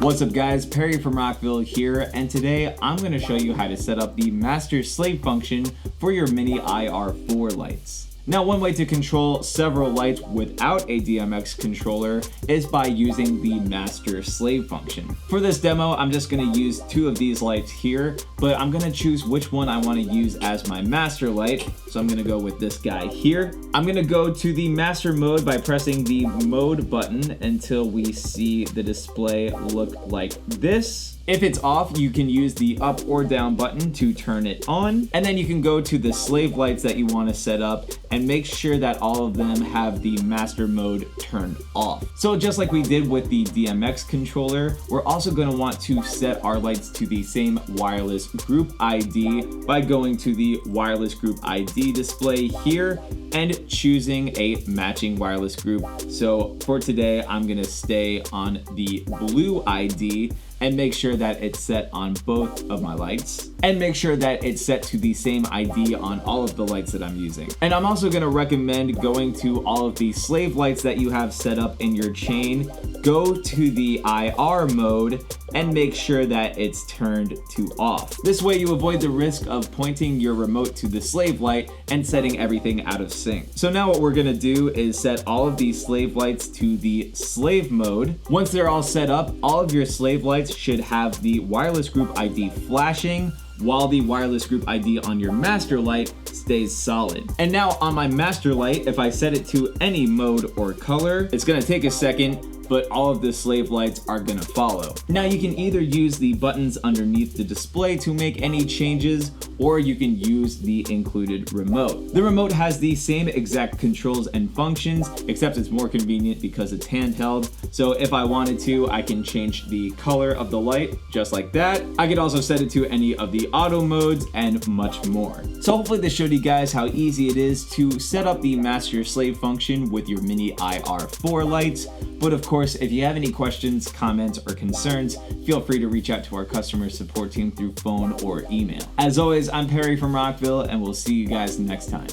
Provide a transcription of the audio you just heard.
What's up guys, Perry from Rockville here, and today I'm going to show you how to set up the master slave function for your mini IR4 lights. Now, one way to control several lights without a DMX controller is by using the master slave function. For this demo, I'm just going to use two of these lights here, but I'm going to choose which one I want to use as my master light. So I'm going to go with this guy here. I'm going to go to the master mode by pressing the mode button until we see the display look like this. If it's off, you can use the up or down button to turn it on. And then you can go to the slave lights that you want to set up and make sure that all of them have the master mode turned off. So just like we did with the DMX controller, we're also going to want to set our lights to the same wireless group ID by going to the wireless group ID display here and choosing a matching wireless group. So for today, I'm going to stay on the blue ID and make sure that it's set on both of my lights, and make sure that it's set to the same ID on all of the lights that I'm using. And I'm also gonna recommend going to all of the slave lights that you have set up in your chain, go to the IR mode, and make sure that it's turned to off. This way you avoid the risk of pointing your remote to the slave light and setting everything out of sync. So now what we're gonna do is set all of these slave lights to the slave mode. Once they're all set up, all of your slave lights should have the wireless group ID flashing, while the wireless group ID on your master light stays solid. And now on my master light, if I set it to any mode or color, it's gonna take a second, but all of the slave lights are gonna follow. Now you can either use the buttons underneath the display to make any changes, or you can use the included remote. The remote has the same exact controls and functions, except it's more convenient because it's handheld. So if I wanted to, I can change the color of the light just like that. I could also set it to any of the auto modes and much more. So hopefully this showed you guys how easy it is to set up the master slave function with your mini IR4 lights. But of course, if you have any questions, comments, or concerns, feel free to reach out to our customer support team through phone or email. As always, I'm Perry from Rockville, and we'll see you guys next time.